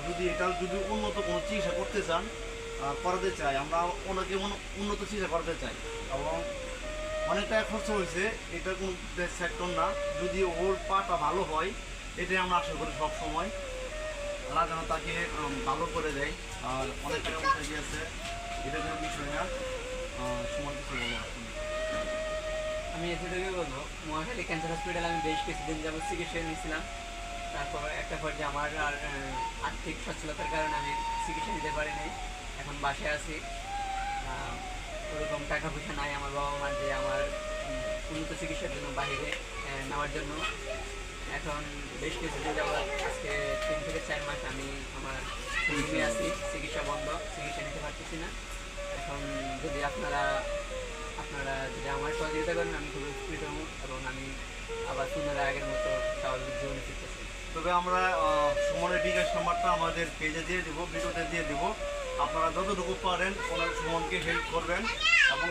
যদি এটার যদি উন্নত কোনো চিকিৎসা করতে চান, করাতে চাই, আমরা ওনাকে উন্নত চিকিৎসা করাতে চাই। এবং অনেক টাকা খরচ হয়েছে, এটা কোনো সেক্টর না। যদি ওর পাটা ভালো হয়, এটাই আমরা আশা করি সব সময়। আল্লাহ যেন তাকে ভালো করে দেয়। আর অনেক টাকা পয়সা দিয়েছে, এটা কোনো বিষয় না। সময় কিছু বলো আপনি। আমি এতটুকু বলবো, মহাখালী ক্যান্সার হসপিটালে আমি বেশ কিছুদিন যাবত চিকিৎসা নিয়েছিলাম। তারপর একটা পর্যায়ে আমার আর আর্থিক সচ্ছলতার কারণে আমি চিকিৎসা নিতে পারিনি। এখন বাসায় আছি, ওরকম টাকা পয়সা নাই আমার বাবা মার যে আমার উন্নত চিকিৎসার জন্য বাইরে নেওয়ার জন্য। এখন বেশ কিছুদিন যাবত, আজকে 3 থেকে 4 মাস আমি আমার রুমে আছি, চিকিৎসা বন্ধ, চিকিৎসা নিতে পারতেছি না। এখন যদি আপনারা যদি আমার সহযোগিতা করেন, আমি খুবই উপকৃত হব এবং আমি আবার পুনরায় আগের মতো স্বাভাবিক জীবনে ফিরতেছি। তবে আমরা সুমনের বিকাশ নাম্বারটা আমাদের পেজে দিয়ে দেবো, ভিডিওতে দিয়ে দেবো। আপনারা যতটুকু পারেন ওনার সুমনকে হেল্প করবেন এবং